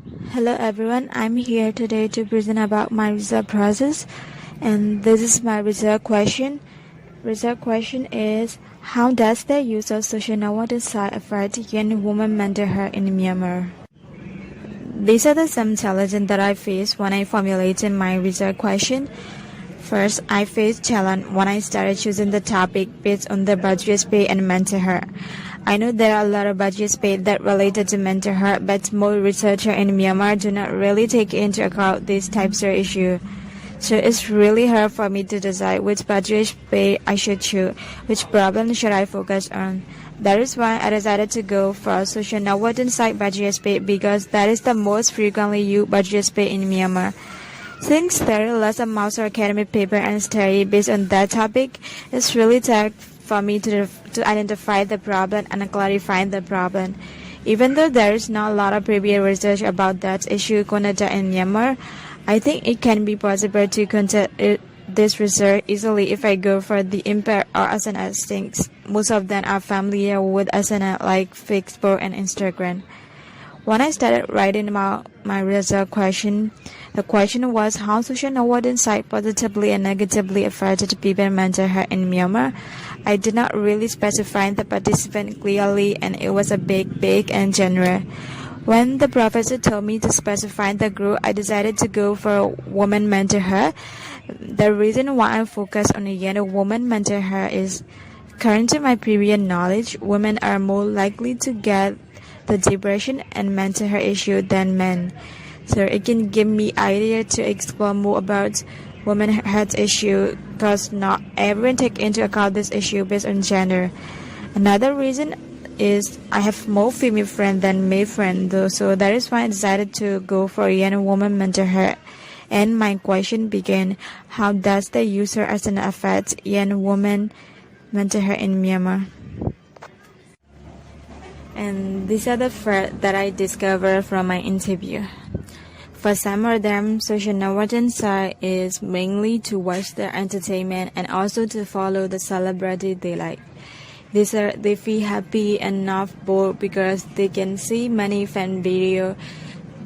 Hello everyone, I'm here today to present about my research process, and this is my research question. Research question is, how does the use of social networking site affect young women mental health in Myanmar? These are some challenges that I faced when I formulated my research question. First, I faced challenge when I started choosing the topic based on the budget space and mental health. I know there are a lot of budget space that related to mental health, but most researchers in Myanmar do not really take into account these types of issues. So it's really hard for me to decide which budget space I should choose, which problem should I focus on. That is why I decided to go for social networking site budget space because that is the most frequently used budget space in Myanmar. Since there are lots of amounts of academic paper and study based on that topic, it's really tough for me to identify the problem and clarify the problem. Even though there is not a lot of previous research about that issue conducted in Myanmar, I think it can be possible to conduct this research easily if I go for the impact or SNS things. Most of them are familiar with SNS like Facebook and Instagram. When I started writing about my research question, the question was how social networking sites positively and negatively affected people's mental health in Myanmar. I did not really specify the participant clearly, and it was a big and general. When the professor told me to specify the group, I decided to go for women mental health. The reason why I focus on a young woman mental health is, according to my previous knowledge, women are more likely to get the depression and mental health issue than men. So it can give me idea to explore more about women health issue because not everyone take into account this issue based on gender. Another reason is I have more female friends than male friends though, so that is why I decided to go for young woman mental health. And my question began, how does the user as an affect young woman mental health in Myanmar? And these are the facts that I discovered from my interview. For some of them, social networking site is mainly to watch their entertainment and also to follow the celebrity they like. They feel happy and not bored because they can see many fan videos.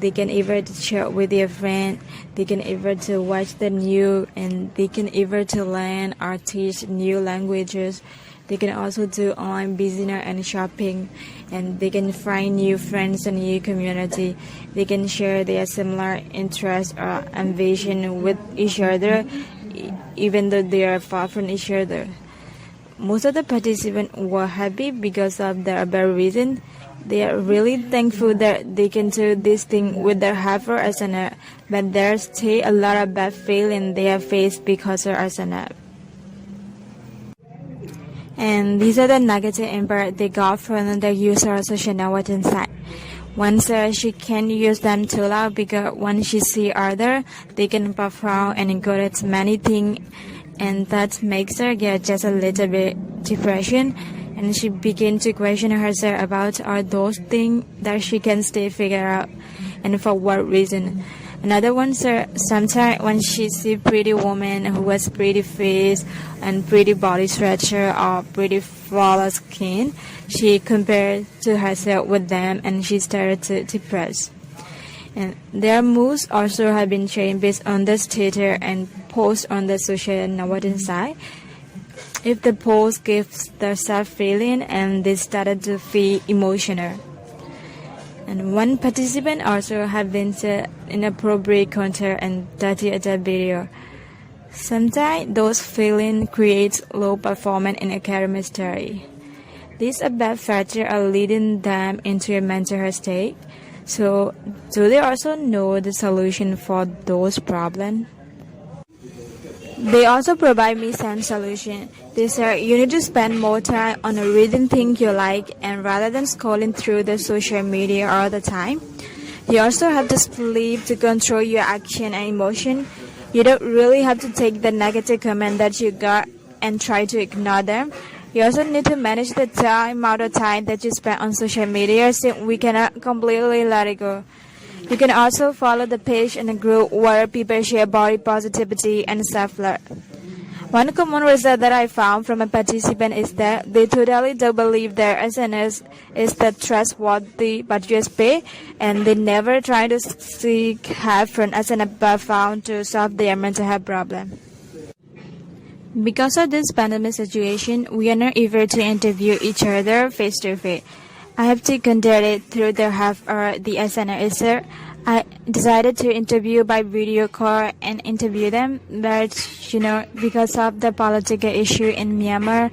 They can even share with their friend. They can even to watch the news, and they can even to learn or teach new languages. They can also do online business and shopping, and they can find new friends and new community. They can share their similar interests or ambition with each other, even though they are far from each other. Most of the participants were happy because of the above reason. They are really thankful that they can do this thing with their effort as an app, but there's still a lot of bad feeling they have faced because of as an app. And these are the negative impact they got from the user of social networking site. One says she can use them too loud because when she see other, they can perform and encourage many things, and that makes her get just a little bit depression, and she begin to question herself about are those things that she can still figure out, and for what reason. Another one says sometimes when she see pretty woman who has pretty face and pretty body structure or pretty flawless skin, she compared to herself with them and she started to depress. And their moods also have been changed based on the status and post on the social networking site. If the post gives the sad feeling and they started to feel emotional. And one participant also have been said inappropriate content and dirty adult video. Sometimes those feelings create low performance in academic study. These bad factors are leading them into a mental health state. So, do they also know the solution for those problems? They also provide me some solution. They say you need to spend more time on reading things you like and rather than scrolling through the social media all the time. You also have to sleep to control your action and emotion. You don't really have to take the negative comment that you got and try to ignore them. You also need to manage the amount of time that you spend on social media since we cannot completely let it go. You can also follow the page in a group where people share body positivity and self-love. One common result that I found from a participant is that they totally don't believe their SNS is the trustworthy but USP, and they never try to seek help from SNS found to solve their mental health problem. Because of this pandemic situation, we are not able to interview each other face to face. I have to conduct it through the help or the SNS. I decided to interview by video call and interview them, but because of the political issue in Myanmar,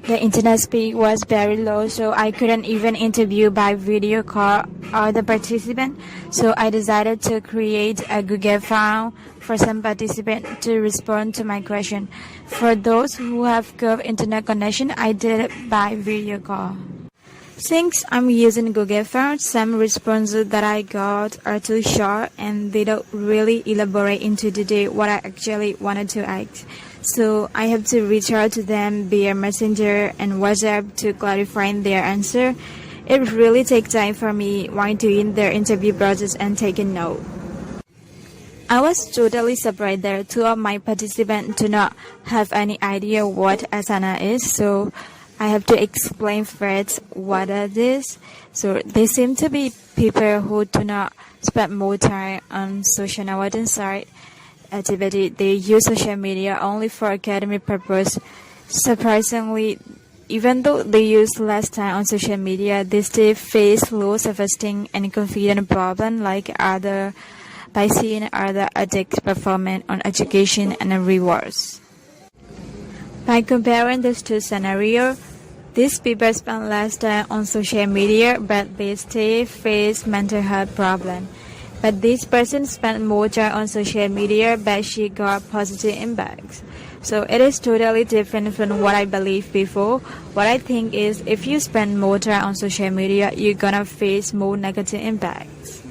the internet speed was very low, so I couldn't even interview by video call or the participant. So I decided to create a Google form for some participant to respond to my question. For those who have good internet connection, I did it by video call. Since I'm using Google Forms, some responses that I got are too short and they don't really elaborate into detail what I actually wanted to ask. So I have to reach out to them via Messenger and WhatsApp to clarify their answer. It really takes time for me while doing their interview process and taking note. I was totally surprised that two of my participants do not have any idea what Asana is, so I have to explain first what it is. So they seem to be people who do not spend more time on social networking site activity. They use social media only for academic purpose. Surprisingly, even though they use less time on social media, they still face low self-esteem and confidence problem by seeing other addicts performance on education and rewards. By comparing these two scenarios, these people spend less time on social media, but they still face mental health problems. But this person spent more time on social media, but she got positive impacts. So it is totally different from what I believed before. What I think is if you spend more time on social media, you're gonna face more negative impacts.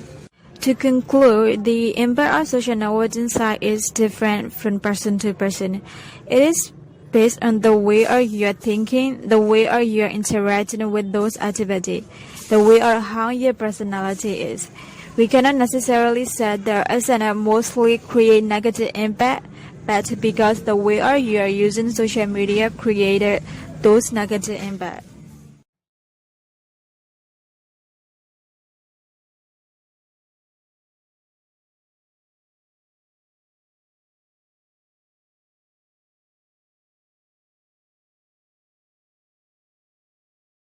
To conclude, the impact of social networking site is different from person to person. It is based on the way you're thinking, the way you're interacting with those activities, the way or how your personality is. We cannot necessarily say that SNS mostly create negative impact, but because the way you're using social media created those negative impacts.